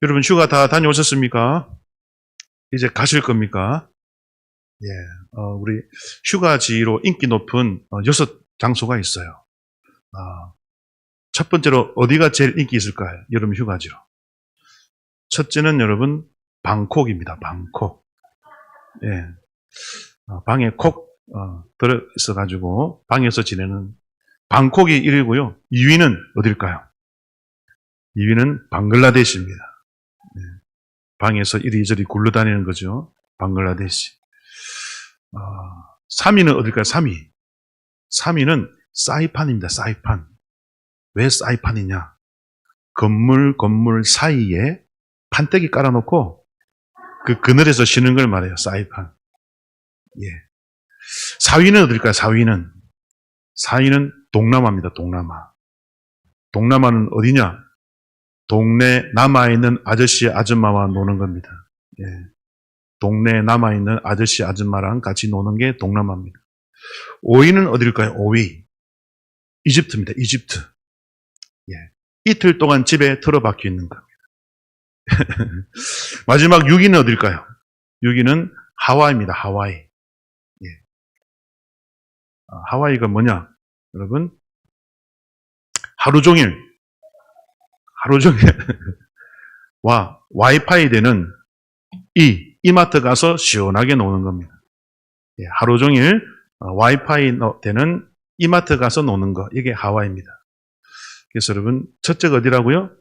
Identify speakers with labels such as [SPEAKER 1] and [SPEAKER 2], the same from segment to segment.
[SPEAKER 1] 여러분 휴가 다 다녀오셨습니까? 이제 가실 겁니까? 예, 우리 휴가지로 인기 높은 6장소가 있어요. 첫 번째로 어디가 제일 인기 있을까요? 여름 휴가지로. 첫째는 여러분 방콕입니다. 방콕. 예, 방에 콕 들어 있어가지고 방에서 지내는 방콕이 1위고요. 2위는 어딜까요? 2위는 방글라데시입니다. 예, 방에서 이리저리 굴러다니는 거죠. 방글라데시. 3위는 어딜까요? 3위. 3위는 사이판입니다. 사이판. 왜 사이판이냐? 건물 사이에 판때기 깔아놓고 그 그늘에서 쉬는 걸 말해요. 사이판. 예. 4위는 어딜까요? 4위는 동남아입니다. 동남아. 동남아는 어디냐? 동네 남아있는 아저씨, 아줌마와 노는 겁니다. 예. 동네에 남아있는 아저씨, 아줌마랑 같이 노는 게 동남아입니다. 5위는 어딜까요? 5위. 이집트입니다. 이집트. 예. 이틀 동안 집에 틀어박혀 있는 겁니다. 마지막 6위는 어딜까요? 6위는 하와이입니다. 하와이. 예. 하와이가 뭐냐? 여러분, 하루 종일 와이파이 되는 이마트 가서 시원하게 노는 겁니다. 예, 하루 종일 와이파이 되는 이마트 가서 노는 거, 이게 하와이입니다. 그래서 여러분, 첫째가 어디라고요?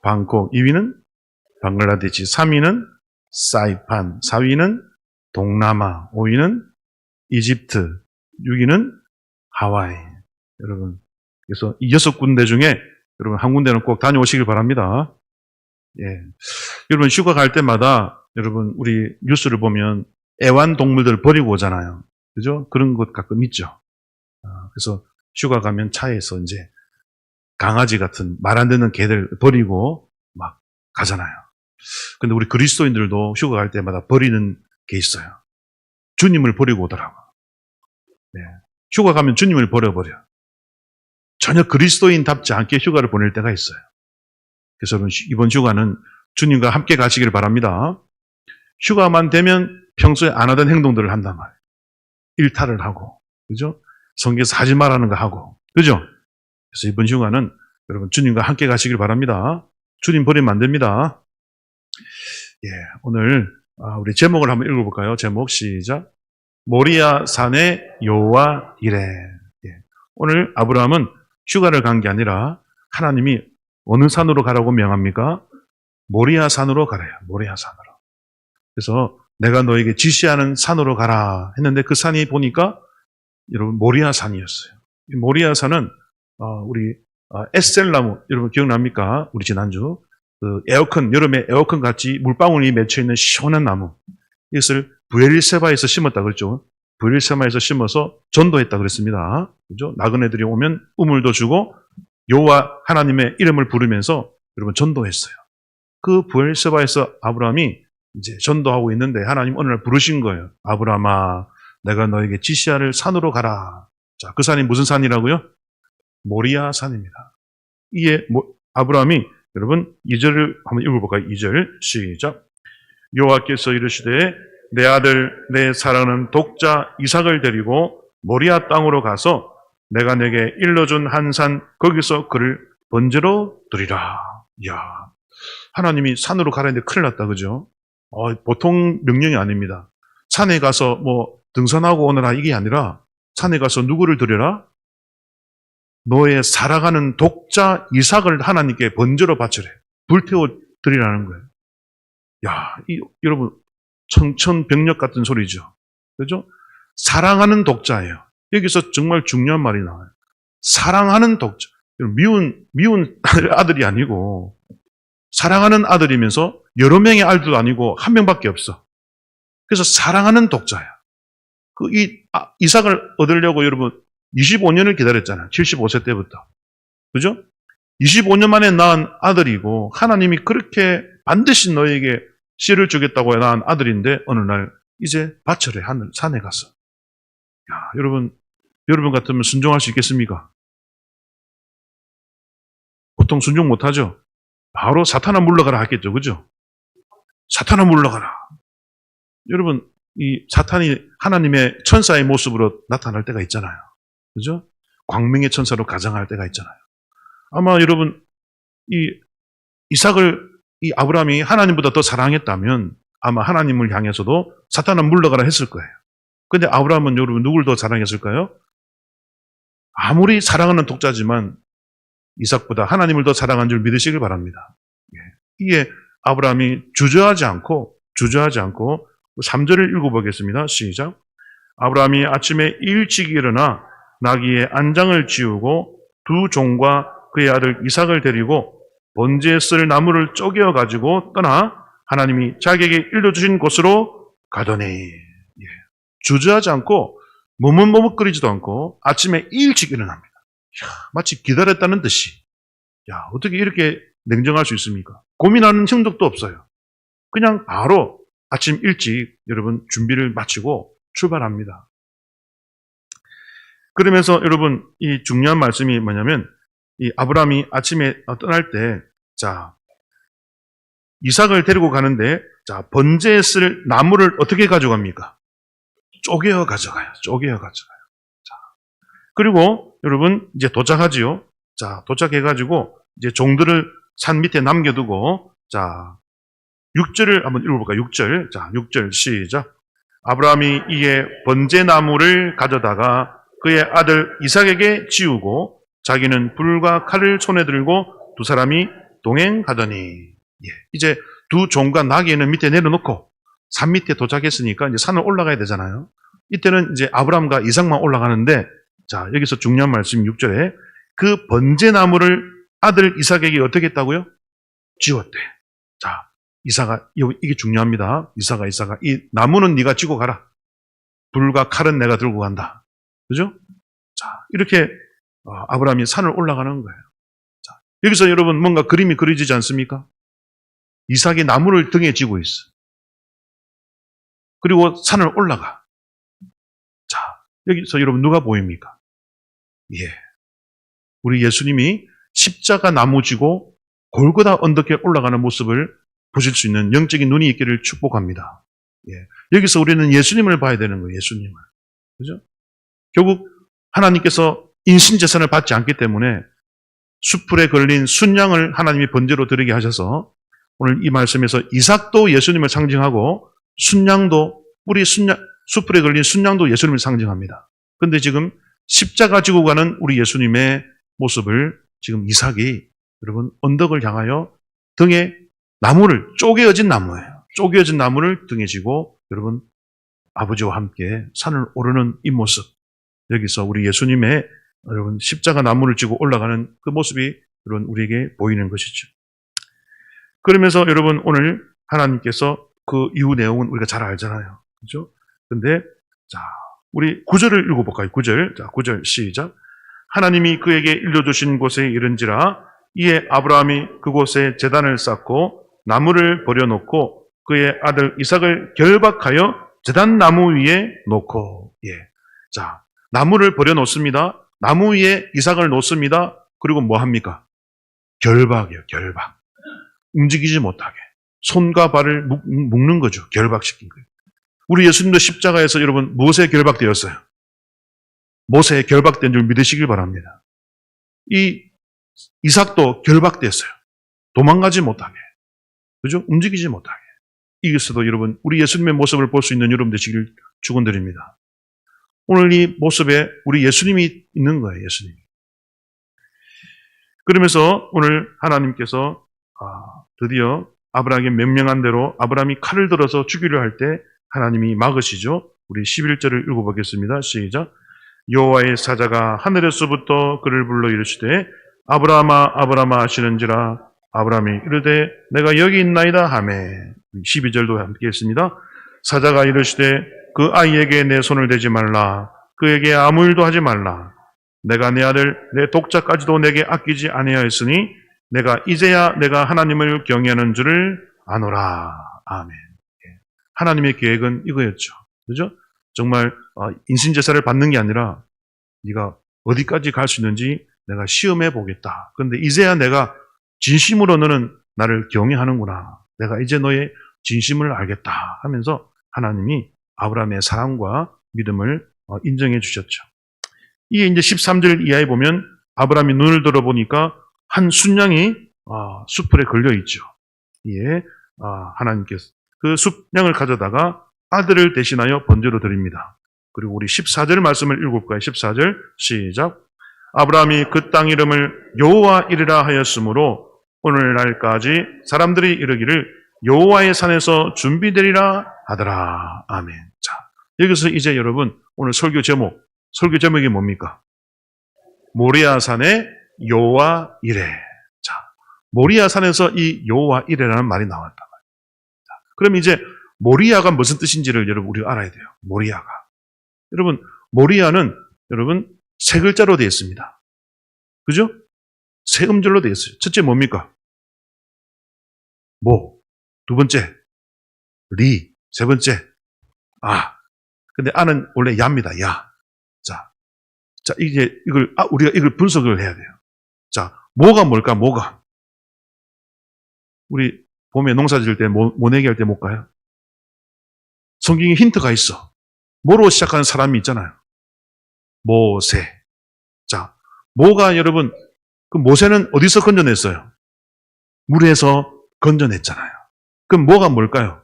[SPEAKER 1] 방콕. 2위는 방글라데시. 3위는 사이판. 4위는 동남아. 5위는 이집트. 6위는 하와이. 여러분, 그래서 이 6군데 중에 여러분 한 군데는 꼭 다녀오시길 바랍니다. 예. 여러분 휴가 갈 때마다 여러분 우리 뉴스를 보면 애완동물들 버리고 오잖아요. 그죠? 그런 것 가끔 있죠. 그래서 휴가 가면 차에서 이제 강아지 같은 말 안 듣는 개들 버리고 막 가잖아요. 근데 우리 그리스도인들도 휴가 갈 때마다 버리는 게 있어요. 주님을 버리고 오더라고. 네. 휴가 가면 주님을 버려버려. 전혀 그리스도인답지 않게 휴가를 보낼 때가 있어요. 그래서 여러분 이번 휴가는 주님과 함께 가시길 바랍니다. 휴가만 되면 평소에 안 하던 행동들을 한단 말이에요. 일탈을 하고, 그죠? 성경에서 하지 말라는 거 하고, 그죠? 그래서 이번 휴가는 여러분 주님과 함께 가시길 바랍니다. 주님 버리면 안 됩니다. 예, 오늘 우리 제목을 한번 읽어볼까요? 제목 시작. 모리아 산의 여호와 이레. 예, 오늘 아브라함은 휴가를 간 게 아니라 하나님이 어느 산으로 가라고 명합니까? 모리아 산으로 가래요. 모리아 산으로. 그래서 내가 너에게 지시하는 산으로 가라 했는데 그 산이 보니까 여러분 모리아 산이었어요. 모리아 산은 우리 에셀나무 여러분 기억납니까? 우리 지난주 그 에어컨 여름에 에어컨 같이 물방울이 맺혀 있는 시원한 나무 이것을 브엘세바에서 심었다 그랬죠. 브엘세바에서 심어서 전도했다 그랬습니다. 그죠? 나그네들이 오면 우물도 주고 여호와 하나님의 이름을 부르면서 여러분 전도했어요. 그 브엘세바에서 아브라함이 이제 전도하고 있는데 하나님 어느 날 부르신 거예요. 아브라함아, 내가 너에게 지시할 산으로 가라. 자, 그 산이 무슨 산이라고요? 모리아 산입니다. 이에 아브라함이 여러분 2절을 한번 읽어볼까요? 2절 시작. 여호와께서 이르시되 내 아들 내 사랑하는 독자 이삭을 데리고 모리아 땅으로 가서 내가 내게 일러준 한 산 거기서 그를 번제로 드리라. 이야, 하나님이 산으로 가라는데 큰일 났다, 그죠? 보통 명령이 아닙니다. 산에 가서 뭐 등산하고 오너라 이게 아니라 산에 가서 누구를 드려라? 너의 살아가는 독자 이삭을 하나님께 번제로 바치래. 불태워 드리라는 거예요. 야, 여러분 청천벽력 같은 소리죠. 그죠? 사랑하는 독자예요. 여기서 정말 중요한 말이 나와요. 사랑하는 독자. 미운 아들이 아니고 사랑하는 아들이면서 여러 명의 아들도 아니고 한 명밖에 없어. 그래서 사랑하는 독자야. 이삭을 얻으려고 여러분 25년을 기다렸잖아요. 75세 때부터. 그죠? 25년 만에 낳은 아들이고 하나님이 그렇게 반드시 너에게 씨를 주겠다고 낳은 아들인데 어느 날 이제 바쳐래 하늘 산에 가서. 야, 여러분 같으면 순종할 수 있겠습니까? 보통 순종 못하죠. 바로 사탄아 물러가라 했겠죠. 그죠? 사탄아 물러가라. 여러분, 이 사탄이 하나님의 천사의 모습으로 나타날 때가 있잖아요. 그죠? 광명의 천사로 가장할 때가 있잖아요. 아마 여러분, 이 아브라함이 하나님보다 더 사랑했다면 아마 하나님을 향해서도 사탄아 물러가라 했을 거예요. 근데 아브라함은 여러분 누굴 더 사랑했을까요? 아무리 사랑하는 독자지만 이삭보다 하나님을 더 사랑한 줄 믿으시길 바랍니다. 이게 아브라함이 주저하지 않고 3절을 읽어보겠습니다. 시작. 아브라함이 아침에 일찍 일어나 나귀의 안장을 지우고 두 종과 그의 아들 이삭을 데리고 번제에 쓸 나무를 쪼개어 가지고 떠나 하나님이 자기에게 일러주신 곳으로 가더니, 주저하지 않고 머뭇머뭇거리지도 않고 아침에 일찍 일어납니다. 마치 기다렸다는 듯이. 어떻게 이렇게 냉정할 수 있습니까? 고민하는 흔적도 없어요. 그냥 바로 아침 일찍 여러분 준비를 마치고 출발합니다. 그러면서 여러분 이 중요한 말씀이 뭐냐면 이 아브라함이 아침에 떠날 때 이삭을 데리고 가는데 번제에 쓸 나무를 어떻게 가져갑니까? 쪼개어 가져가요. 그리고 여러분 이제 도착하지요. 도착해가지고 이제 종들을 산 밑에 남겨두고 6절을 한번 읽어볼까요? 6절. 6절 시작. 아브라함이 이에 번제나무를 가져다가 그의 아들 이삭에게 지우고 자기는 불과 칼을 손에 들고 두 사람이 동행하더니, 이제 두 종과 나귀는 밑에 내려놓고 산 밑에 도착했으니까 이제 산을 올라가야 되잖아요. 이때는 이제 아브라함과 이삭만 올라가는데, 여기서 중요한 말씀 6절에 그 번제나무를 아들 이삭에게 어떻게 했다고요? 지웠대. 이게 중요합니다. 이삭아, 이 나무는 네가 지고 가라. 불과 칼은 내가 들고 간다. 그죠? 이렇게 아브라함이 산을 올라가는 거예요. 여기서 여러분 뭔가 그림이 그려지지 않습니까? 이삭이 나무를 등에 지고 있어. 그리고 산을 올라가. 여기서 여러분 누가 보입니까? 우리 예수님이 십자가 나무 지고 골고다 언덕에 올라가는 모습을 보실 수 있는 영적인 눈이 있기를 축복합니다. 여기서 우리는 예수님을 봐야 되는 거예요. 예수님을. 그죠? 결국 하나님께서 인신재산을 받지 않기 때문에 숯불에 걸린 순양을 하나님이 번제로 드리게 하셔서 오늘 이 말씀에서 이삭도 예수님을 상징하고 숯불에 걸린 순양도 예수님을 상징합니다. 그런데 지금 십자가 지고 가는 우리 예수님의 모습을 지금 이삭이 여러분 언덕을 향하여 등에 쪼개어진 나무예요. 쪼개어진 나무를 등에 지고 여러분 아버지와 함께 산을 오르는 이 모습. 여기서 우리 예수님의 여러분 십자가 나무를 지고 올라가는 그 모습이 여러분 우리에게 보이는 것이죠. 그러면서 여러분 오늘 하나님께서 그 이후 내용은 우리가 잘 알잖아요. 그렇죠? 근데 우리 9절을 읽어볼까요? 9절 시작. 하나님이 그에게 일러주신 곳에 이른지라 이에 아브라함이 그곳에 제단을 쌓고 나무를 버려놓고 그의 아들 이삭을 결박하여 제단 나무 위에 놓고 나무를 버려놓습니다. 나무 위에 이삭을 놓습니다. 그리고 뭐 합니까? 결박이에요. 결박. 움직이지 못하게. 손과 발을 묶는 거죠. 결박시킨 거예요. 우리 예수님도 십자가에서 여러분 무엇에 결박되었어요? 못에 결박된 줄 믿으시길 바랍니다. 이 이삭도 결박됐어요. 도망가지 못하게. 그죠? 움직이지 못하게. 이것도 여러분 우리 예수님의 모습을 볼 수 있는 여러분 되시길 축원드립니다. 오늘 이 모습에 우리 예수님이 있는 거예요. 예수님. 그러면서 오늘 하나님께서 드디어 아브라함에게 명령한 대로 아브라함이 칼을 들어서 죽이려 할 때 하나님이 막으시죠. 우리 11절을 읽어보겠습니다. 시작. 여호와의 사자가 하늘에서부터 그를 불러 이르시되 아브라함아 아브라함아 하시는지라 아브라함이 이르되 내가 여기 있나이다 하매. 12절도 함께 했습니다. 사자가 이르시되 그 아이에게 내 손을 대지 말라. 그에게 아무 일도 하지 말라. 내가 내 아들 내 독자까지도 내게 아끼지 아니하였으니 내가 이제야 내가 하나님을 경외하는 줄을 아노라. 아멘. 하나님의 계획은 이거였죠. 그죠? 정말 인신제사를 받는 게 아니라 네가 어디까지 갈 수 있는지 내가 시험해 보겠다. 그런데 이제야 내가 진심으로 너는 나를 경외하는구나. 내가 이제 너의 진심을 알겠다 하면서 하나님이 아브라함의 사랑과 믿음을 인정해 주셨죠. 이게 이제 13절 이하에 보면 아브라함이 눈을 들어보니까 한 순양이 숲풀에 걸려 있죠. 예, 하나님께서 그 숫양을 가져다가 아들을 대신하여 번제로 드립니다. 그리고 우리 14절 말씀을 읽어볼까요? 14절 시작. 아브라함이 그 땅 이름을 여호와 이르라 하였으므로 오늘날까지 사람들이 이르기를 여호와의 산에서 준비되리라 하더라. 아멘. 자, 여기서 이제 여러분 오늘 설교 제목이 뭡니까? 모리아 산에 여호와 이레. 자, 모리아 산에서 이 여호와 이레라는 말이 나왔단 말이에요. 자, 그럼 이제 모리아가 무슨 뜻인지를 여러분 우리가 알아야 돼요. 모리아가. 여러분, 모리아는 여러분 세 글자로 되어 있습니다. 그죠? 세 음절로 되어 있어요. 첫째 뭡니까? 모. 두 번째, 리. 세 번째, 아. 근데 아는 원래 야입니다. 야. 자, 우리가 이걸 분석을 해야 돼요. 자, 모가 뭘까? 모가. 우리 봄에 농사 지을 때 모내기 할 때 못 가요? 성경에 힌트가 있어. 모로 시작하는 사람이 있잖아요. 모세. 자, 모가 여러분, 그 모세는 어디서 건져냈어요? 물에서 건져냈잖아요. 그럼 모가 뭘까요?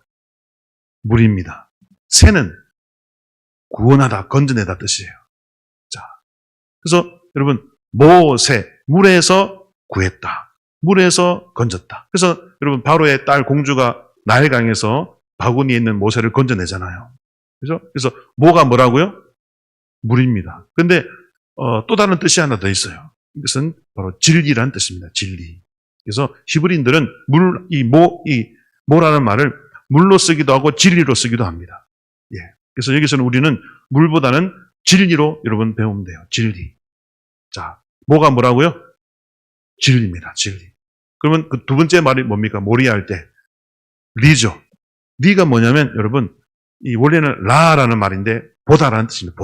[SPEAKER 1] 물입니다. 새는 구원하다, 건져내다 뜻이에요. 자, 그래서 여러분, 모세, 물에서 구했다. 물에서 건졌다. 그래서 여러분, 바로의 딸 공주가 나일강에서 바구니에 있는 모세를 건져내잖아요. 그죠? 그래서 모가 뭐라고요? 물입니다. 근데 또 다른 뜻이 하나 더 있어요. 이것은 바로 진리라는 뜻입니다. 진리. 그래서 히브리인들은 모라는 말을 물로 쓰기도 하고 진리로 쓰기도 합니다. 예. 그래서 여기서는 우리는 물보다는 진리로 여러분 배우면 돼요. 진리. 자, 모가 뭐라고요? 진리입니다. 진리. 그러면 그 두 번째 말이 뭡니까? 모리아 할 때 리죠. 리가 뭐냐면 여러분 이 원래는 라라는 말인데 보다라는 뜻입니다.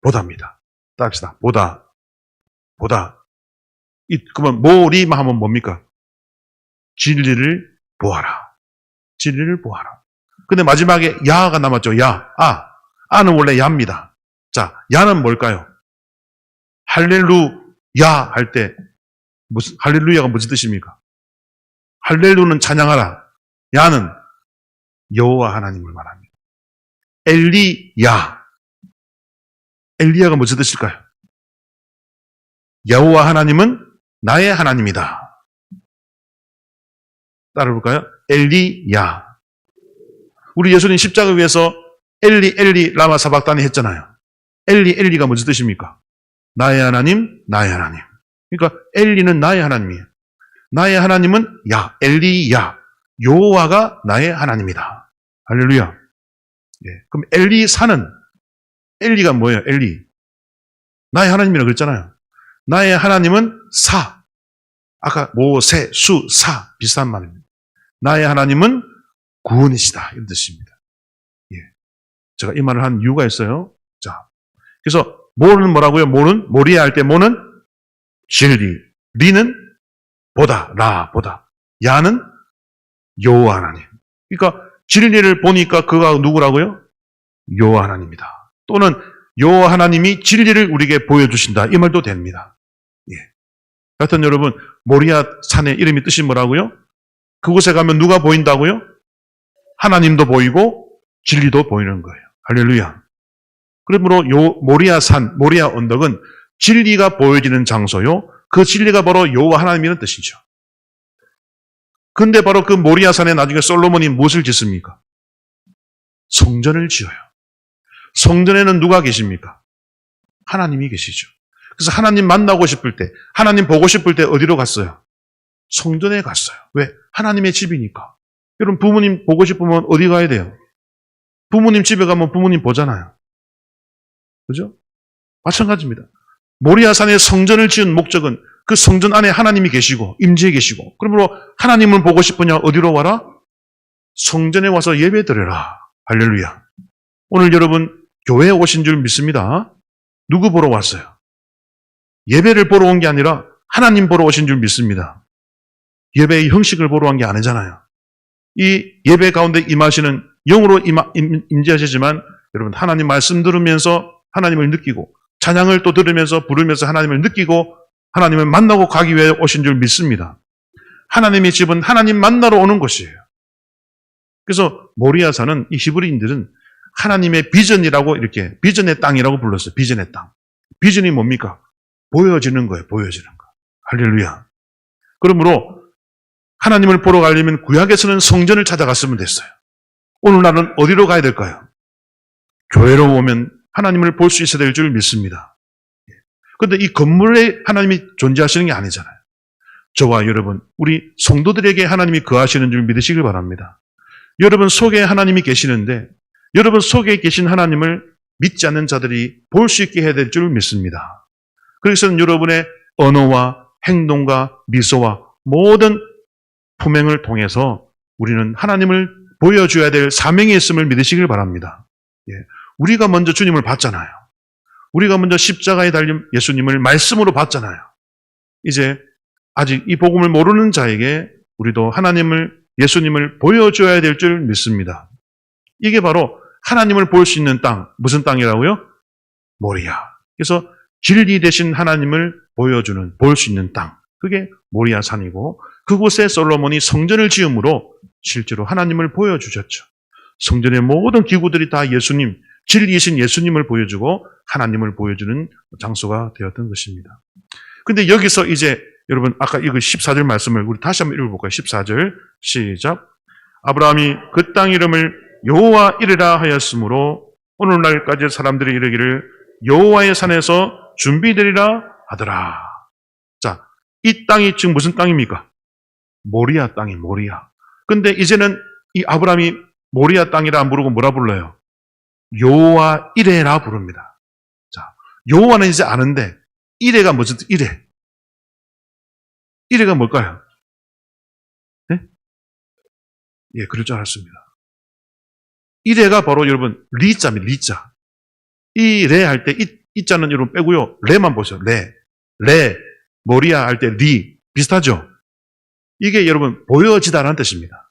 [SPEAKER 1] 보다입니다. 따라합시다. 보다. 그러면 모리만 하면 뭡니까? 진리를 보아라. 진리를 보아라. 근데 마지막에 야가 남았죠. 야. 아는 원래 야입니다. 자, 야는 뭘까요? 할렐루야 할 때 할렐루야가 무슨 뜻입니까? 할렐루는 찬양하라. 야는 여호와 하나님을 말합니다. 엘리야가 무슨 뜻일까요? 여호와 하나님은 나의 하나님이다. 따라볼까요? 엘리야. 우리 예수님 십자가 위에서 엘리 라마 사박다니 했잖아요. 엘리가 무슨 뜻입니까? 나의 하나님, 나의 하나님. 그러니까 엘리는 나의 하나님이에요. 나의 하나님은 엘리야. 여호와가 나의 하나님이다. 할렐루야. 예. 그럼 엘리가 뭐예요? 엘리. 나의 하나님이라고 그랬잖아요. 나의 하나님은 사. 아까 모세, 수, 사 비슷한 말입니다. 나의 하나님은 구원이시다. 이런 뜻입니다. 예. 제가 이 말을 한 이유가 있어요. 자, 그래서 모는 뭐라고요? 모리아 할 때 모는 진리. 리는 보다. 야는 여호와 하나님. 그러니까 진리를 보니까 그가 누구라고요? 여호와 하나님이다. 또는 여호와 하나님이 진리를 우리에게 보여주신다. 이 말도 됩니다. 예. 하여튼 여러분 모리아 산의 이름이 뜻이 뭐라고요? 그곳에 가면 누가 보인다고요? 하나님도 보이고 진리도 보이는 거예요. 할렐루야. 그러므로 모리아 산, 모리아 언덕은 진리가 보여지는 장소요. 그 진리가 바로 여호와 하나님이라는 뜻이죠. 근데 바로 그 모리아 산에 나중에 솔로몬이 무엇을 짓습니까? 성전을 지어요. 성전에는 누가 계십니까? 하나님이 계시죠. 그래서 하나님 만나고 싶을 때, 하나님 보고 싶을 때 어디로 갔어요? 성전에 갔어요. 왜? 하나님의 집이니까. 여러분 부모님 보고 싶으면 어디 가야 돼요? 부모님 집에 가면 부모님 보잖아요. 그죠? 마찬가지입니다. 모리아산에 성전을 지은 목적은 그 성전 안에 하나님이 계시고 임재해 계시고 그러므로 하나님을 보고 싶으냐 어디로 와라? 성전에 와서 예배 드려라. 할렐루야. 오늘 여러분 교회에 오신 줄 믿습니다. 누구 보러 왔어요? 예배를 보러 온 게 아니라 하나님 보러 오신 줄 믿습니다. 예배의 형식을 보러 간 게 아니잖아요. 이 예배 가운데 임하시는 영으로 임재하시지만 여러분 하나님 말씀 들으면서 하나님을 느끼고 찬양을 또 들으면서 부르면서 하나님을 느끼고 하나님을 만나고 가기 위해 오신 줄 믿습니다. 하나님의 집은 하나님 만나러 오는 곳이에요. 그래서 모리아산은 이 히브리인들은 하나님의 비전이라고 이렇게 비전의 땅이라고 불렀어요. 비전의 땅. 비전이 뭡니까? 보여지는 거예요. 보여지는 거. 할렐루야. 그러므로 하나님을 보러 가려면 구약에서는 성전을 찾아갔으면 됐어요. 오늘날은 어디로 가야 될까요? 교회로 오면 하나님을 볼 수 있어야 될 줄 믿습니다. 그런데 이 건물에 하나님이 존재하시는 게 아니잖아요. 저와 여러분, 우리 성도들에게 하나님이 거하시는 줄 믿으시길 바랍니다. 여러분 속에 하나님이 계시는데 여러분 속에 계신 하나님을 믿지 않는 자들이 볼 수 있게 해야 될 줄 믿습니다. 그래서 여러분의 언어와 행동과 미소와 모든 품행을 통해서 우리는 하나님을 보여줘야 될 사명이 있음을 믿으시길 바랍니다. 예. 우리가 먼저 주님을 봤잖아요. 우리가 먼저 십자가에 달린 예수님을 말씀으로 봤잖아요. 이제 아직 이 복음을 모르는 자에게 우리도 하나님을, 예수님을 보여줘야 될 줄 믿습니다. 이게 바로 하나님을 볼 수 있는 땅, 무슨 땅이라고요? 모리아. 그래서 진리 되신 하나님을 보여주는, 볼 수 있는 땅. 그게 모리아 산이고 그곳에 솔로몬이 성전을 지음으로 실제로 하나님을 보여주셨죠. 성전의 모든 기구들이 다 예수님, 진리이신 예수님을 보여주고 하나님을 보여주는 장소가 되었던 것입니다. 근데 여기서 이제 여러분 아까 이거 14절 말씀을 우리 다시 한번 읽어볼까요? 14절 시작. 아브라함이 그 땅 이름을 여호와 이레라 하였으므로 오늘날까지 사람들이 이르기를 여호와의 산에서 준비되리라 하더라. 자, 이 땅이 지금 무슨 땅입니까? 모리아 땅이 모리아. 근데 이제는 이 아브라함이 모리아 땅이라 안 부르고 뭐라 불러요? 여호와 이레라 부릅니다. 자, 여호와는 이제 아는데 이레가 무슨 뜻? 이레. 이레가 뭘까요? 네? 예, 그럴 줄 알았습니다. 이레가 바로 여러분 리자입니다. 리자. 이 레 할 때 이 자는 여러분 빼고요. 레만 보세요. 레 모리아 할 때 리 비슷하죠? 이게 여러분 보여지다라는 뜻입니다.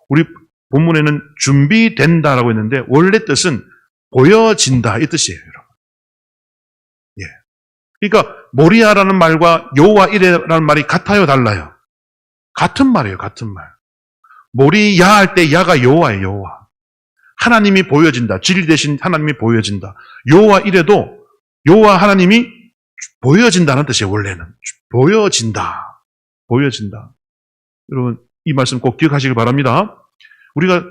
[SPEAKER 1] 우리 본문에는 준비된다라고 했는데 원래 뜻은 보여진다 이 뜻이에요, 여러분. 예. 그러니까 모리아라는 말과 여호와 이레라는 말이 같아요, 달라요? 같은 말이에요, 같은 말. 모리야 할 때 야가 여호와예요, 여호와. 하나님이 보여진다. 진리 대신 하나님이 보여진다. 여호와 이래도 여호와 하나님이 보여진다는 뜻이에요, 원래는. 보여진다. 보여진다. 여러분, 이 말씀 꼭 기억하시길 바랍니다. 우리가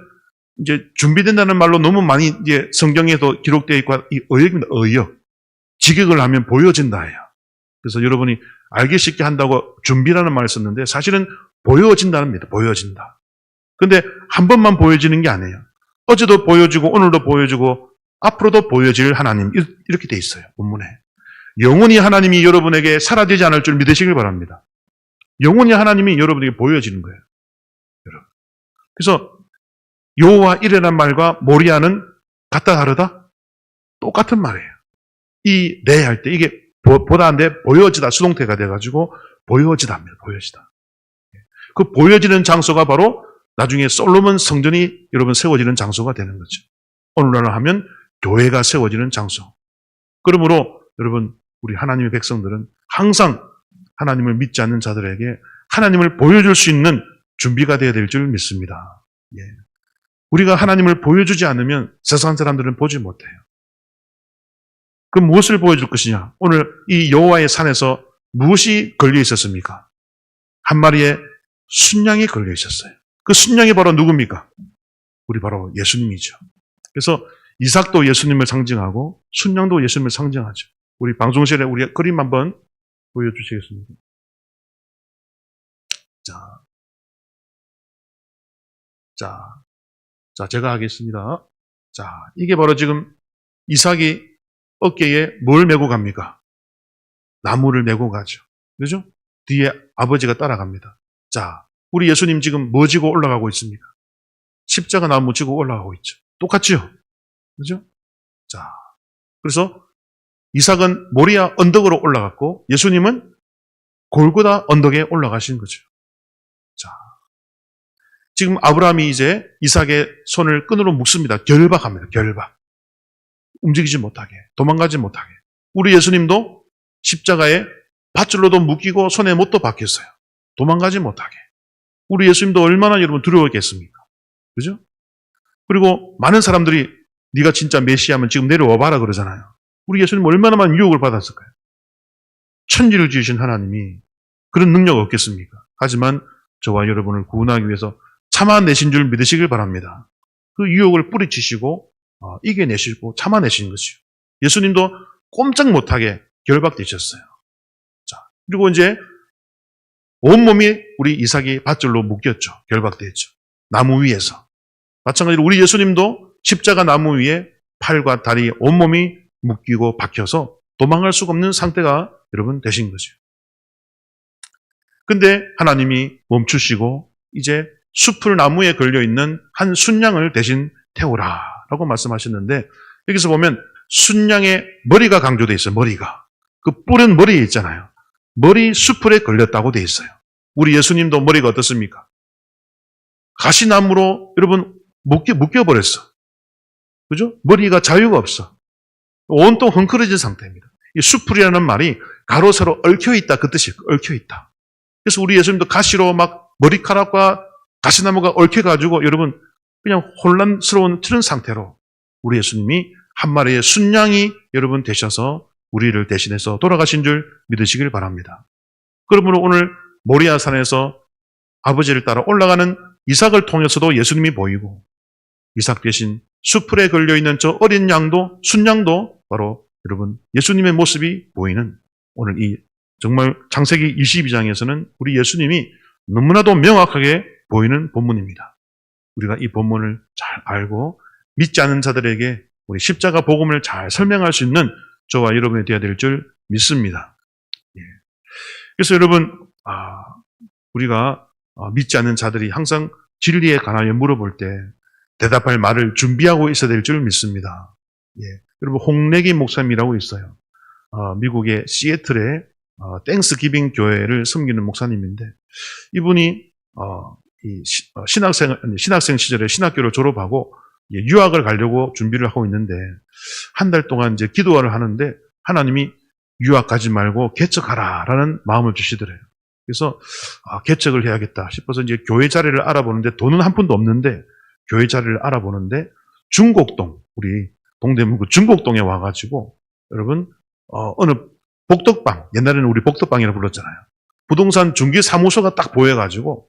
[SPEAKER 1] 이제 준비된다는 말로 너무 많이 이제 성경에도 기록되어 있고, 이 의역입니다, 의역. 직역을 하면 보여진다예요. 그래서 여러분이 알기 쉽게 한다고 준비라는 말을 썼는데 사실은 보여진다는 겁니다. 보여진다. 근데 한 번만 보여지는 게 아니에요. 어제도 보여주고 오늘도 보여주고 앞으로도 보여질 하나님 이렇게 돼 있어요. 본문에. 영원히 하나님이 여러분에게 사라지지 않을 줄 믿으시길 바랍니다. 영원히 하나님이 여러분에게 보여지는 거예요. 여러분. 그래서 여호와 이레란 말과 모리아는 같다 다르다? 똑같은 말이에요. 이 네 할 때 이게 보다인데 보여지다 수동태가 돼가지고 보여지다입니다. 보여지다. 그 보여지는 장소가 바로 나중에 솔로몬 성전이 여러분 세워지는 장소가 되는 거죠. 오늘날 하면 교회가 세워지는 장소. 그러므로 여러분 우리 하나님의 백성들은 항상 하나님을 믿지 않는 자들에게 하나님을 보여줄 수 있는 준비가 되어야 될 줄 믿습니다. 예. 우리가 하나님을 보여주지 않으면 세상 사람들은 보지 못해요. 그럼 무엇을 보여줄 것이냐? 오늘 이 여호와의 산에서 무엇이 걸려 있었습니까? 한 마리의 순양이 걸려 있었어요. 그 순양이 바로 누굽니까? 우리 바로 예수님이죠. 그래서 이삭도 예수님을 상징하고 순양도 예수님을 상징하죠. 우리 방송실에 우리 그림 한번 보여주시겠습니까? 자, 제가 하겠습니다. 자, 이게 바로 지금 이삭이 어깨에 뭘 메고 갑니까? 나무를 메고 가죠. 그죠? 뒤에 아버지가 따라갑니다. 자, 우리 예수님 지금 뭐 지고 올라가고 있습니까? 십자가 나무 지고 올라가고 있죠. 똑같죠? 그죠? 자, 그래서 이삭은 모리아 언덕으로 올라갔고 예수님은 골고다 언덕에 올라가신 거죠. 자, 지금 아브라함이 이제 이삭의 손을 끈으로 묶습니다. 결박합니다. 결박. 움직이지 못하게, 도망가지 못하게. 우리 예수님도 십자가에 밧줄로도 묶이고 손에 못도 박혔어요. 도망가지 못하게. 우리 예수님도 얼마나 여러분 두려웠겠습니까? 그죠? 그리고 많은 사람들이 네가 진짜 메시아면 지금 내려와 봐라 그러잖아요. 우리 예수님 얼마나 많은 유혹을 받았을까요? 천지를 지으신 하나님이 그런 능력 없겠습니까? 하지만 저와 여러분을 구원하기 위해서 참아내신 줄 믿으시길 바랍니다. 그 유혹을 뿌리치시고 이겨내시고 참아내신 것이요. 예수님도 꼼짝 못하게 결박되셨어요. 자, 그리고 이제 온몸이 우리 이삭이 밧줄로 묶였죠. 결박되었죠. 나무 위에서. 마찬가지로 우리 예수님도 십자가 나무 위에 팔과 다리 온몸이 묶이고 박혀서 도망갈 수가 없는 상태가 여러분 되신 거죠. 근데 하나님이 멈추시고 이제 숲을 나무에 걸려있는 한 순양을 대신 태우라 라고 말씀하셨는데 여기서 보면 순양의 머리가 강조되어 있어요. 머리가. 그 뿔은 머리에 있잖아요. 머리 숲을에 걸렸다고 되어 있어요. 우리 예수님도 머리가 어떻습니까? 가시나무로 여러분 묶여버렸어. 그죠? 머리가 자유가 없어. 온통 헝클어진 상태입니다. 이 숲풀이라는 말이 가로 세로 얽혀있다 그 뜻이에요. 얽혀있다. 그래서 우리 예수님도 가시로 막 머리카락과 가시나무가 얽혀가지고 여러분 그냥 혼란스러운 그런 상태로 우리 예수님이 한 마리의 순양이 여러분 되셔서 우리를 대신해서 돌아가신 줄 믿으시길 바랍니다. 그러므로 오늘 모리아산에서 아버지를 따라 올라가는 이삭을 통해서도 예수님이 보이고 이삭 대신 숲풀에 걸려있는 저 어린 양도 순양도 바로 여러분 예수님의 모습이 보이는 오늘 이 정말 창세기 22장에서는 우리 예수님이 너무나도 명확하게 보이는 본문입니다. 우리가 이 본문을 잘 알고 믿지 않는 자들에게 우리 십자가 복음을 잘 설명할 수 있는 저와 여러분이 되어야 될 줄 믿습니다. 그래서 여러분 우리가 믿지 않는 자들이 항상 진리에 관하여 물어볼 때 대답할 말을 준비하고 있어야 될 줄 믿습니다. 여러분 홍래기 목사님이라고 있어요. 미국의 시애틀에 땡스기빙 교회를 섬기는 목사님인데 이분이 신학생 시절에 신학교를 졸업하고 유학을 가려고 준비를 하고 있는데 한 달 동안 이제 기도를 하는데 하나님이 유학 가지 말고 개척하라라는 마음을 주시더래요. 그래서 개척을 해야겠다 싶어서 이제 교회 자리를 알아보는데 돈은 한 푼도 없는데 교회 자리를 알아보는데 중곡동 우리 동대문구 중곡동에 와가지고 여러분 어느 복덕방 옛날에는 우리 복덕방이라고 불렀잖아요. 부동산 중개사무소가 딱 보여가지고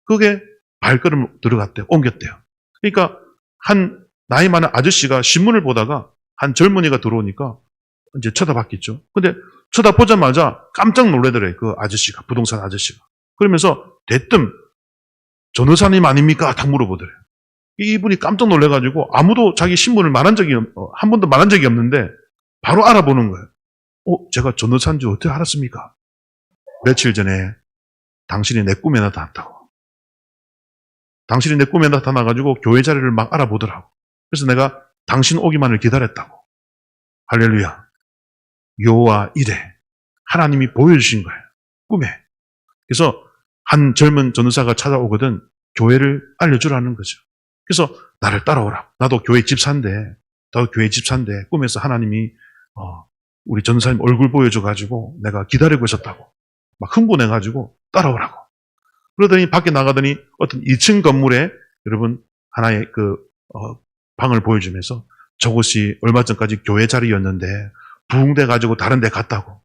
[SPEAKER 1] 그게 발걸음 들어갔대요. 옮겼대요. 그러니까 한 나이 많은 아저씨가 신문을 보다가 한 젊은이가 들어오니까 이제 쳐다봤겠죠. 근데 쳐다보자마자 깜짝 놀라더래요. 그 아저씨가, 부동산 아저씨가. 그러면서 대뜸 전도사님 아닙니까? 딱 물어보더래요. 이분이 깜짝 놀래가지고 아무도 자기 신분을 한 번도 말한 적이 없는데 바로 알아보는 거예요. 제가 전도사인지 어떻게 알았습니까? 며칠 전에 당신이 내 꿈에 나타났다고. 당신이 내 꿈에 나타나가지고 교회 자리를 막 알아보더라고. 그래서 내가 당신 오기만을 기다렸다고. 할렐루야. 여호와 이래. 하나님이 보여주신 거예요. 꿈에. 그래서 한 젊은 전도사가 찾아오거든 교회를 알려주라는 거죠. 그래서 나를 따라오라. 나도 교회 집사인데 꿈에서 하나님이 우리 전도사님 얼굴 보여줘가지고 내가 기다리고 있었다고. 막 흥분해가지고 따라오라고. 그러더니 밖에 나가더니 어떤 2층 건물에 여러분 하나의 방을 보여주면서 저곳이 얼마 전까지 교회 자리였는데 부흥돼가지고 다른 데 갔다고.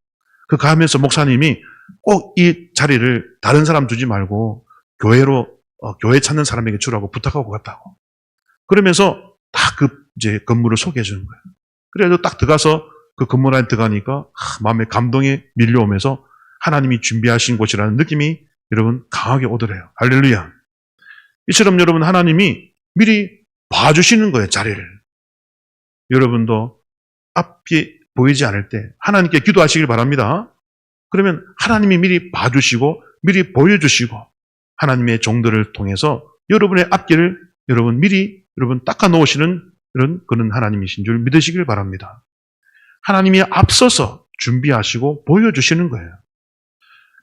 [SPEAKER 1] 그 가면서 목사님이 꼭 이 자리를 다른 사람 주지 말고 교회 찾는 사람에게 주라고 부탁하고 갔다고. 그러면서 다 이제 건물을 소개해 주는 거예요. 그래서 딱 들어가서 그 건물 안에 들어가니까 마음에 감동이 밀려오면서 하나님이 준비하신 곳이라는 느낌이 여러분 강하게 오더래요. 할렐루야. 이처럼 여러분 하나님이 미리 봐주시는 거예요. 자리를. 여러분도 앞이 보이지 않을 때 하나님께 기도하시길 바랍니다. 그러면 하나님이 미리 봐주시고 미리 보여주시고 하나님의 종들을 통해서 여러분의 앞길을 미리 닦아 놓으시는 그런 하나님이신 줄 믿으시길 바랍니다. 하나님이 앞서서 준비하시고 보여주시는 거예요.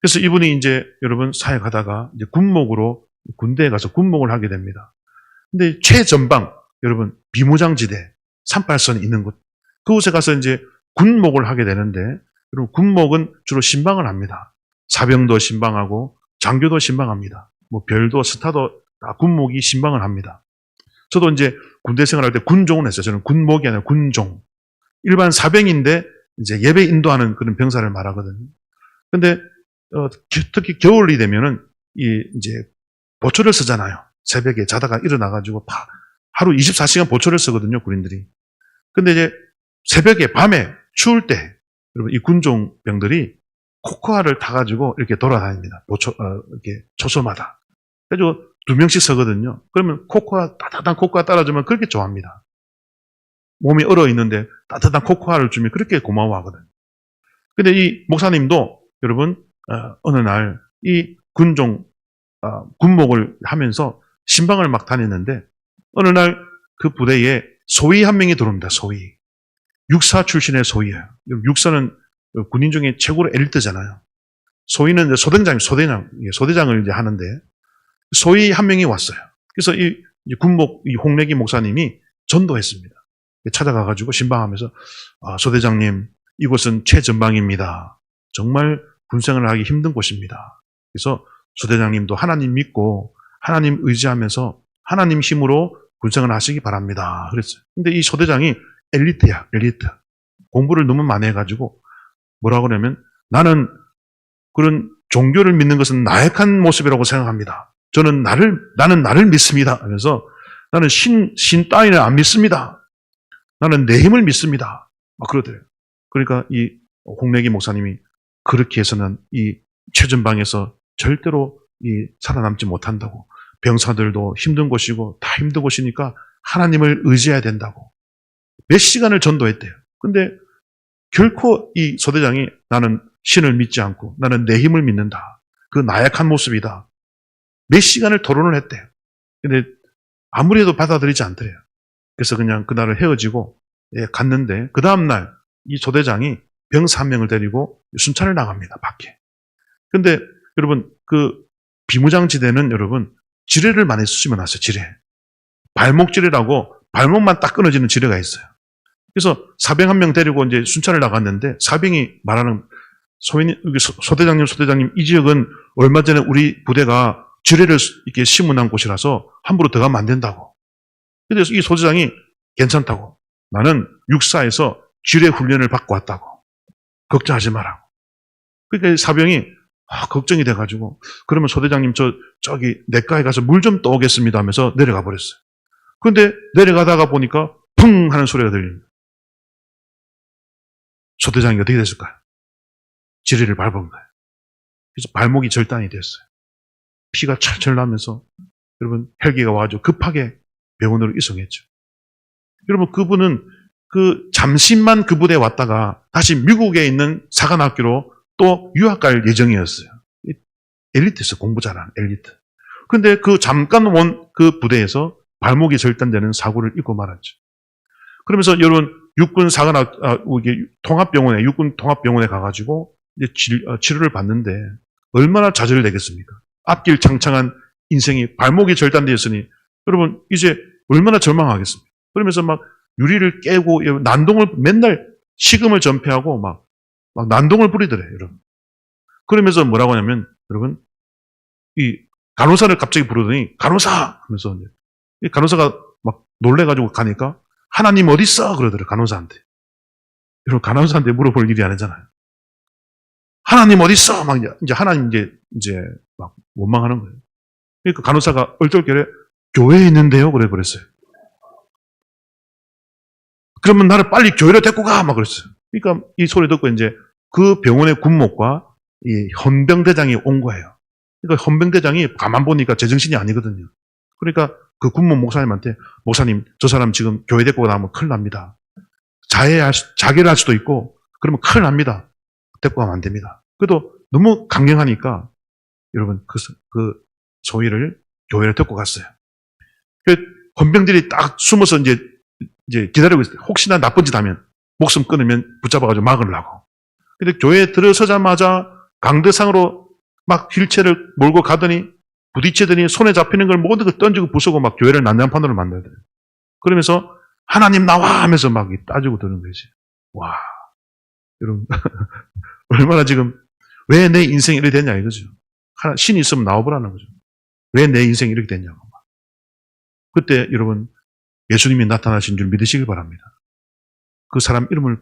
[SPEAKER 1] 그래서 이분이 이제 여러분 사역하다가 이제 군목으로 군대에 가서 군목을 하게 됩니다. 근데 최전방, 여러분 비무장지대, 38선이 있는 곳, 그곳에 가서 이제 군목을 하게 되는데, 여러분 군목은 주로 신방을 합니다. 사병도 신방하고 장교도 신방합니다. 뭐 별도, 스타도 다 군목이 신방을 합니다. 저도 이제 군대 생활할 때 군종을 했어요. 저는 군목이 아니라 군종. 일반 사병인데 이제 예배 인도하는 그런 병사를 말하거든요. 근데 특히 겨울이 되면은 이제 보초를 쓰잖아요. 새벽에 자다가 일어나가지고 하루 24시간 보초를 쓰거든요, 군인들이. 근데 이제 새벽에 밤에 추울 때 여러분 이 군종병들이 코코아를 타가지고 이렇게 돌아다닙니다. 이렇게 초소마다. 그래가지고 2명씩 서거든요. 그러면 따뜻한 코코아 따라주면 그렇게 좋아합니다. 몸이 얼어 있는데 따뜻한 코코아를 주면 그렇게 고마워하거든요. 근데 이 목사님도 여러분 어느 날 이 군목을 하면서 신방을 막 다녔는데 어느 날 그 부대에 소위 한 명이 들어옵니다. 소위. 육사 출신의 소위예요. 육사는 군인 중에 최고로 엘리트잖아요. 소위는 이제 소대장을 이제 하는데 소위 한 명이 왔어요. 그래서 이 홍래기 목사님이 전도했습니다. 찾아가가지고 신방하면서 소대장님, 이곳은 최전방입니다. 정말 군생활을 하기 힘든 곳입니다. 그래서 소대장님도 하나님 믿고 하나님 의지하면서 하나님 힘으로 군생활을 하시기 바랍니다. 그랬어요. 근데 이 소대장이 엘리트야, 엘리트. 공부를 너무 많이 해가지고 뭐라고 하냐면 나는 그런 종교를 믿는 것은 나약한 모습이라고 생각합니다. 나는 나를 믿습니다. 하면서 나는 신 따위는 안 믿습니다. 나는 내 힘을 믿습니다. 막 그러더래요. 그러니까 이 홍래기 목사님이 그렇게 해서는 이 최전방에서 절대로 살아남지 못한다고. 병사들도 힘든 곳이고 다 힘든 곳이니까 하나님을 의지해야 된다고. 몇 시간을 전도했대요. 근데 결코 이 소대장이 나는 신을 믿지 않고 나는 내 힘을 믿는다. 그 나약한 모습이다. 몇 시간을 토론을 했대요. 근데 아무리 해도 받아들이지 않더래요. 그래서 그냥 그날을 헤어지고 갔는데 그 다음날 이 소대장이 병사 한 명을 데리고 순찰을 나갑니다. 밖에. 근데 여러분 그 비무장지대는 여러분 지뢰를 많이 쑤시면놨어요. 지뢰. 발목 지뢰라고 발목만 딱 끊어지는 지뢰가 있어요. 그래서 사병 한 명 데리고 이제 순찰을 나갔는데 사병이 말하는 소대장님 이 지역은 얼마 전에 우리 부대가 지뢰를 이렇게 심어놓은 곳이라서 함부로 들어가면 안 된다고. 그래서 이 소대장이 괜찮다고. 나는 육사에서 지뢰 훈련을 받고 왔다고. 걱정하지 마라고. 그러니까 사병이 걱정이 돼가지고 그러면 소대장님 저기 내과에 가서 물 좀 떠오겠습니다 하면서 내려가 버렸어요. 그런데 내려가다가 보니까 펑 하는 소리가 들립니다. 소대장이 어떻게 됐을까요? 지뢰를 밟은 거예요. 그래서 발목이 절단이 됐어요. 피가 철철 나면서 여러분 헬기가 와가지고 급하게 병원으로 이송했죠. 여러분 그분은 잠시만 그 부대에 왔다가 다시 미국에 있는 사관학교로 또 유학 갈 예정이었어요. 엘리트였어요. 공부 잘하는 엘리트. 그런데 잠깐 온 그 부대에서 발목이 절단되는 사고를 입고 말았죠. 그러면서 여러분 육군 통합병원에 육군 통합병원에 가가지고 이제 치료를 받는데 얼마나 좌절을 내겠습니까? 앞길 창창한 인생이 발목이 절단되었으니 여러분 이제 얼마나 절망하겠습니까? 그러면서 막 유리를 깨고 난동을 맨날 식음을 전폐하고 막 난동을 부리더래요, 여러분. 그러면서 뭐라고 하냐면 여러분 이 간호사를 갑자기 부르더니 간호사 하면서 이 간호사가 막 놀래가지고 가니까 하나님 어디 있어? 그러더래요, 간호사한테. 여러분 간호사한테 물어볼 일이 아니잖아요. 하나님 어디 있어? 막 이제 하나님 이제 막 원망하는 거예요. 그러니까 간호사가 얼떨결에 교회에 있는데요, 그랬어요. 그러면 나를 빨리 교회로 데리고 가! 막 그랬어요. 그러니까 이 소리 듣고 이제 그 병원의 군목과 이 헌병대장이 온 거예요. 그러니까 헌병대장이 가만 보니까 제정신이 아니거든요. 그러니까 그 군목 목사님한테 목사님 저 사람 지금 교회 데리고 나가면 큰일 납니다. 자결할 수도 있고 그러면 큰일 납니다. 데리고 가면 안 됩니다. 그래도 너무 강경하니까 여러분 그 소위를 교회를 데리고 갔어요. 그 헌병들이 딱 숨어서 이제 기다리고 있어요. 혹시나 나쁜 짓 하면 목숨 끊으면 붙잡아가지고 막으려고. 근데 교회에 들어서자마자 강대상으로 막 휠체어를 몰고 가더니 부딪히더니 손에 잡히는 걸 모든 걸 던지고 부수고 막 교회를 난장판으로 만들어요. 그러면서 하나님 나와 하면서 막 따지고 드는 거지. 와, 여러분 얼마나 지금 왜 내 인생이 이렇게 됐냐 이거죠. 신이 있으면 나와보라는 거죠. 왜 내 인생이 이렇게 됐냐고. 그때 여러분 예수님이 나타나신 줄 믿으시길 바랍니다. 그 사람 이름을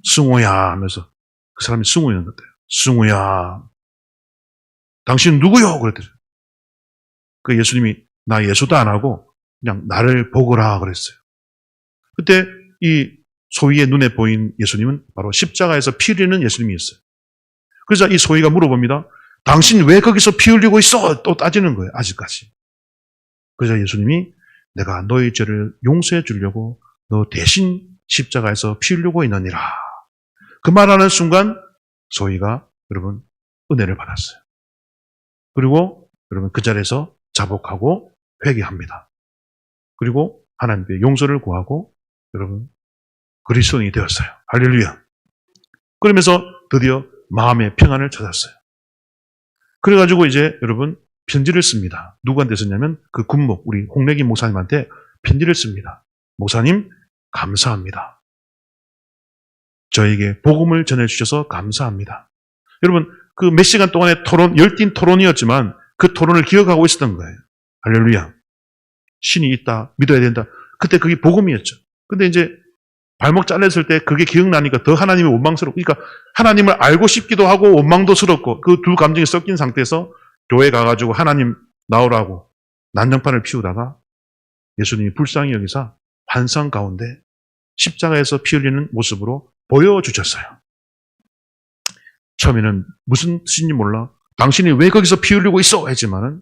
[SPEAKER 1] 승호야 하면서 그 사람이 승호였는데요. 승호야, 당신 누구요? 그랬더니 그 예수님이 나 예수도 안 하고 그냥 나를 보거라 그랬어요. 그때 이 소위의 눈에 보인 예수님은 바로 십자가에서 피 흘리는 예수님이었어요. 그래서 이 소위가 물어봅니다. 당신 왜 거기서 피 흘리고 있어? 또 따지는 거예요. 아직까지. 그래서 예수님이 내가 너의 죄를 용서해 주려고 너 대신 십자가에서 피 흘리고 있느니라. 그 말하는 순간 소위가 여러분 은혜를 받았어요. 그리고 여러분 그 자리에서 자복하고 회개합니다. 그리고 하나님께 용서를 구하고 여러분 그리스도인이 되었어요. 할렐루야. 그러면서 드디어 마음의 평안을 찾았어요. 그래가지고 이제 여러분 편지를 씁니다. 누구한테 썼냐면 그 군목 우리 홍래기 목사님한테 편지를 씁니다. 목사님 감사합니다. 저에게 복음을 전해주셔서 감사합니다. 여러분 그 몇 시간 동안의 토론, 열띤 토론이었지만 그 토론을 기억하고 있었던 거예요. 할렐루야. 신이 있다, 믿어야 된다. 그때 그게 복음이었죠. 근데 이제 발목 잘렸을 때 그게 기억나니까 더 하나님이 원망스럽고, 그러니까 하나님을 알고 싶기도 하고 원망도스럽고 그 두 감정이 섞인 상태에서 교회 가가지고 하나님 나오라고 난장판을 피우다가 예수님이 불쌍히 여기사 환상 가운데 십자가에서 피 흘리는 모습으로 보여주셨어요. 처음에는 무슨 뜻인지 몰라. 당신이 왜 거기서 피 흘리고 있어? 했지만은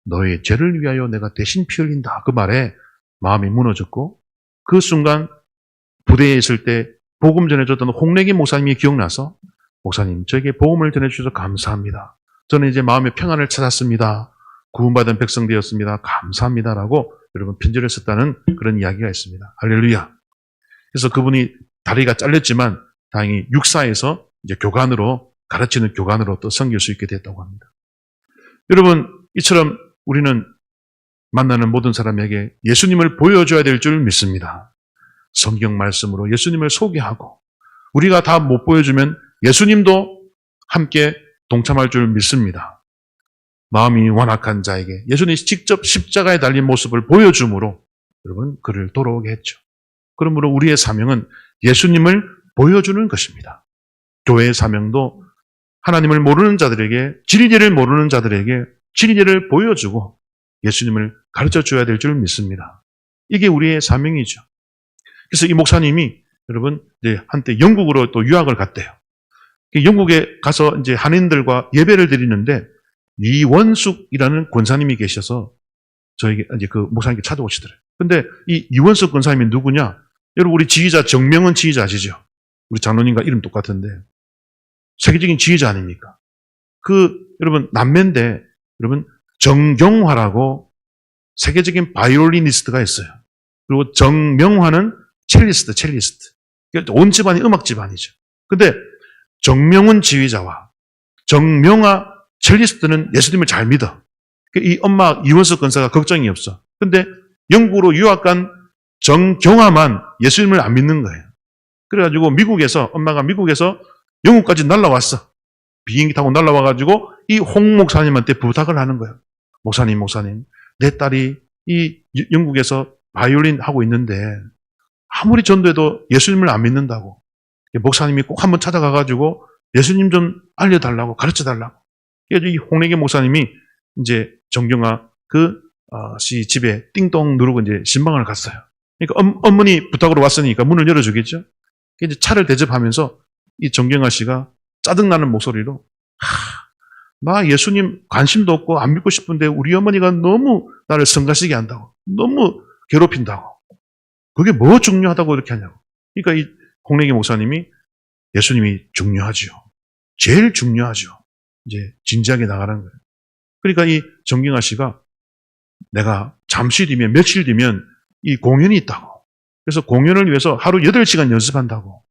[SPEAKER 1] 너의 죄를 위하여 내가 대신 피 흘린다. 그 말에 마음이 무너졌고 그 순간 부대에 있을 때 복음 전해줬던 홍래기 목사님이 기억나서 목사님 저에게 복음을 전해주셔서 감사합니다. 저는 이제 마음의 평안을 찾았습니다. 구원받은 백성 되었습니다. 감사합니다라고 여러분 편지를 썼다는 그런 이야기가 있습니다. 할렐루야. 그래서 그분이 다리가 잘렸지만 다행히 육사에서 이제 교관으로 가르치는 교관으로 또 섬길 수 있게 됐다고 합니다. 여러분 이처럼 우리는 만나는 모든 사람에게 예수님을 보여줘야 될 줄 믿습니다. 성경 말씀으로 예수님을 소개하고 우리가 다 못 보여주면 예수님도 함께 동참할 줄 믿습니다. 마음이 완악한 자에게 예수님이 직접 십자가에 달린 모습을 보여줌으로 여러분 그를 돌아오게 했죠. 그러므로 우리의 사명은 예수님을 보여주는 것입니다. 교회의 사명도 하나님을 모르는 자들에게 진리를 모르는 자들에게 진리를 보여주고 예수님을 가르쳐줘야 될 줄 믿습니다. 이게 우리의 사명이죠. 그래서 이 목사님이 여러분 이제 한때 영국으로 또 유학을 갔대요. 영국에 가서 이제 한인들과 예배를 드리는데 이원숙이라는 권사님이 계셔서 저에게 이제 그 목사님께 찾아오시더래요. 근데 이 이원숙 권사님이 누구냐? 여러분 우리 지휘자 정명은 지휘자 아시죠? 우리 장로님과 이름 똑같은데 세계적인 지휘자 아닙니까? 그 여러분 남매인데 여러분 정경화라고 세계적인 바이올리니스트가 있어요. 그리고 정명화는 첼리스트. 온 집안이 음악 집안이죠. 근데 정명훈 지휘자와 정명화 첼리스트는 예수님을 잘 믿어. 이 엄마 이원석 권사가 걱정이 없어. 근데 영국으로 유학 간 정경화만 예수님을 안 믿는 거예요. 그래가지고 엄마가 미국에서 영국까지 날라왔어. 비행기 타고 날라와가지고 이 홍 목사님한테 부탁을 하는 거예요. 목사님, 내 딸이 이 영국에서 바이올린 하고 있는데 아무리 전도해도 예수님을 안 믿는다고. 목사님이 꼭 한번 찾아가가지고 예수님 좀 알려달라고, 가르쳐달라고. 그래서 이 홍래기 목사님이 이제 정경화 씨 집에 띵동 누르고 이제 신방을 갔어요. 그러니까 어머니 부탁으로 왔으니까 문을 열어주겠죠? 이제 차를 대접하면서 이 정경화 씨가 짜증나는 목소리로 나 예수님 관심도 없고 안 믿고 싶은데 우리 어머니가 너무 나를 성가시게 한다고. 너무 괴롭힌다고. 그게 뭐 중요하다고 이렇게 하냐고. 그러니까 이 홍래기 목사님이 예수님이 중요하지요. 제일 중요하죠. 이제 진지하게 나가는 거예요. 그러니까 이 정경화 씨가 내가 잠시 뒤면 며칠 뒤면 이 공연이 있다고. 그래서 공연을 위해서 하루 8시간 연습한다고.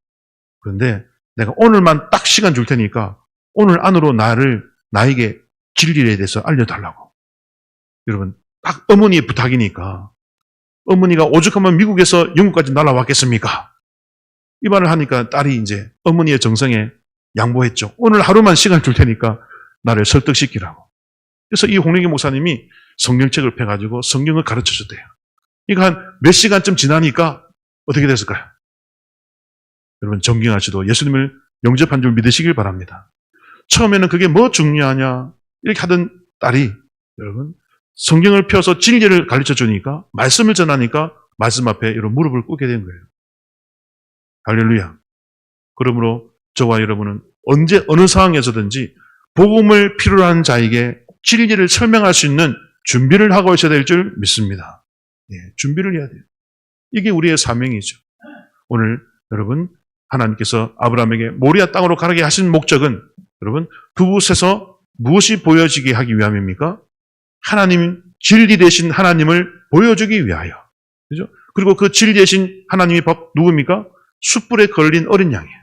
[SPEAKER 1] 그런데 내가 오늘만 딱 시간 줄 테니까 오늘 안으로 나에게 진리에 대해서 알려달라고. 여러분, 딱 어머니의 부탁이니까 어머니가 오죽하면 미국에서 영국까지 날아왔겠습니까? 이 말을 하니까 딸이 이제 어머니의 정성에 양보했죠. 오늘 하루만 시간 줄 테니까 나를 설득시키라고. 그래서 이 홍영기 목사님이 성경책을 펴가지고 성경을 가르쳐 줬대요. 이거 한 몇 시간쯤 지나니까 어떻게 됐을까요? 여러분, 정경아씨도 예수님을 영접한 줄 믿으시길 바랍니다. 처음에는 그게 뭐 중요하냐 이렇게 하던 딸이 여러분 성경을 펴서 진리를 가르쳐 주니까 말씀을 전하니까 말씀 앞에 이런 무릎을 꿇게 된 거예요. 할렐루야. 그러므로 저와 여러분은 언제 어느 상황에서든지 복음을 필요로 하는 자에게 진리를 설명할 수 있는 준비를 하고 있어야 될 줄 믿습니다. 예, 준비를 해야 돼요. 이게 우리의 사명이죠. 오늘 여러분 하나님께서 아브라함에게 모리아 땅으로 가게 하신 목적은 여러분 그곳에서 무엇이 보여지게 하기 위함입니까? 하나님, 진리 되신 하나님을 보여주기 위하여. 그죠? 그리고 그 진리 되신 하나님이 누굽니까? 숯불에 걸린 어린 양이에요.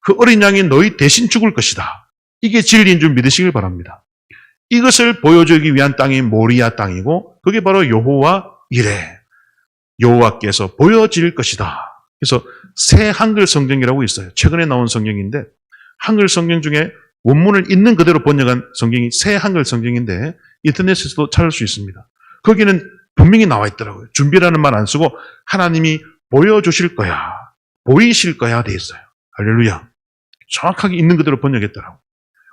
[SPEAKER 1] 그 어린 양이 너희 대신 죽을 것이다. 이게 진리인 줄 믿으시길 바랍니다. 이것을 보여주기 위한 땅이 모리아 땅이고 그게 바로 여호와 이레. 여호와께서 보여질 것이다. 그래서 새 한글 성경이라고 있어요. 최근에 나온 성경인데 한글 성경 중에 원문을 있는 그대로 번역한 성경이 새 한글 성경인데 인터넷에서도 찾을 수 있습니다. 거기는 분명히 나와 있더라고요. 준비라는 말 안 쓰고 하나님이 보여주실 거야. 보이실 거야 돼 있어요. 할렐루야. 정확하게 있는 그대로 번역했더라고요.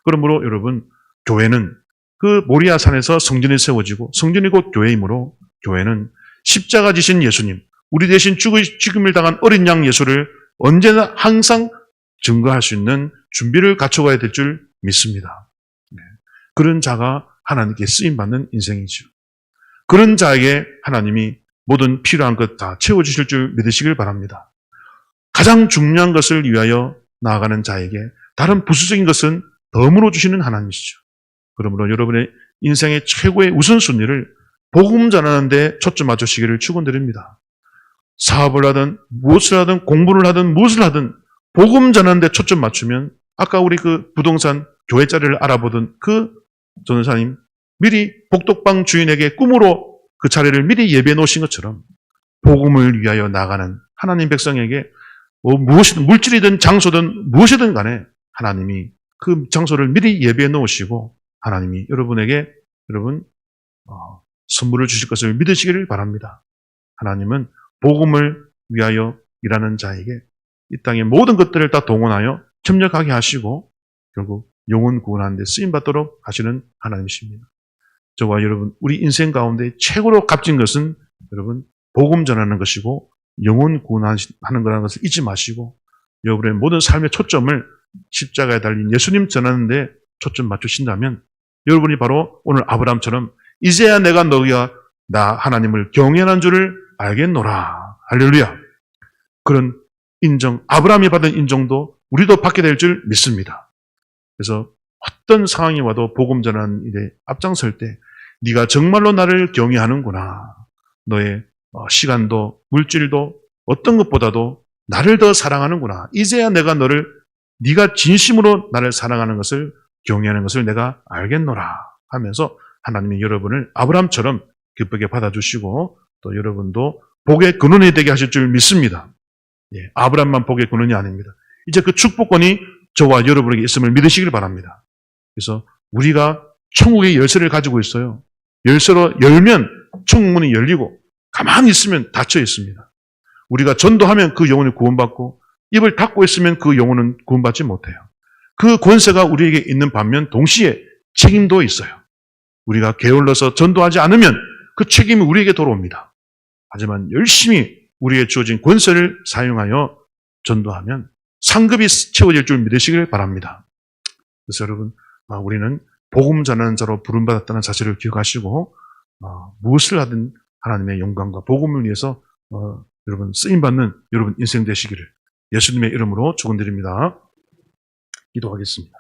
[SPEAKER 1] 그러므로 여러분 교회는 그 모리아 산에서 성전이 세워지고 성전이 곧 교회이므로 교회는 십자가 지신 예수님, 우리 대신 죽음을 당한 어린 양 예수를 언제나 항상 증거할 수 있는 준비를 갖춰가야 될 줄 믿습니다. 그런 자가 하나님께 쓰임받는 인생이죠. 그런 자에게 하나님이 모든 필요한 것 다 채워주실 줄 믿으시길 바랍니다. 가장 중요한 것을 위하여 나아가는 자에게 다른 부수적인 것은 덤으로 주시는 하나님이시죠. 그러므로 여러분의 인생의 최고의 우선순위를 복음 전하는 데 초점해 주시기를 축원드립니다. 사업을 하든 무엇을 하든 공부를 하든 무엇을 하든 복음 전하는 데 초점 맞추면 아까 우리 그 부동산 교회 자리를 알아보던 그 전도사님 미리 복덕방 주인에게 꿈으로 그 자리를 미리 예배해 놓으신 것처럼 복음을 위하여 나가는 하나님 백성에게 무엇이든 물질이든 장소든 무엇이든 간에 하나님이 그 장소를 미리 예배해 놓으시고 하나님이 여러분에게 선물을 주실 것을 믿으시기를 바랍니다. 하나님은 복음을 위하여 일하는 자에게 이 땅의 모든 것들을 다 동원하여 협력하게 하시고 결국 영혼 구원하는 데 쓰임받도록 하시는 하나님이십니다. 저와 여러분 우리 인생 가운데 최고로 값진 것은 여러분 복음 전하는 것이고 영혼 구원하는 거라는 것을 잊지 마시고 여러분의 모든 삶의 초점을 십자가에 달린 예수님 전하는 데 초점 맞추신다면 여러분이 바로 오늘 아브라함처럼 이제야 내가 너희가 나 하나님을 경외하는 줄을 알겠노라. 할렐루야. 그런 인정, 아브라함이 받은 인정도 우리도 받게 될 줄 믿습니다. 그래서 어떤 상황이 와도 복음 전하는 일에 앞장설 때 네가 정말로 나를 경외하는구나. 너의 시간도 물질도 어떤 것보다도 나를 더 사랑하는구나. 이제야 내가 네가 진심으로 나를 사랑하는 것을 경외하는 것을 내가 알겠노라 하면서 하나님이 여러분을 아브라함처럼 기쁘게 받아주시고 또 여러분도 복의 근원이 되게 하실 줄 믿습니다. 예, 아브라함만 복의 근원이 아닙니다. 이제 그 축복권이 저와 여러분에게 있음을 믿으시길 바랍니다. 그래서 우리가 천국의 열쇠를 가지고 있어요. 열쇠로 열면 천국문이 열리고 가만히 있으면 닫혀 있습니다. 우리가 전도하면 그 영혼이 구원받고 입을 닫고 있으면 그 영혼은 구원받지 못해요. 그 권세가 우리에게 있는 반면 동시에 책임도 있어요. 우리가 게을러서 전도하지 않으면 그 책임이 우리에게 돌아옵니다. 하지만 열심히 우리에게 주어진 권세를 사용하여 전도하면 상급이 채워질 줄 믿으시길 바랍니다. 그래서 여러분 우리는 복음 전하는 자로 부름받았다는 사실을 기억하시고 무엇을 하든 하나님의 영광과 복음을 위해서 여러분 쓰임받는 여러분 인생 되시기를 예수님의 이름으로 축원드립니다. 기도하겠습니다.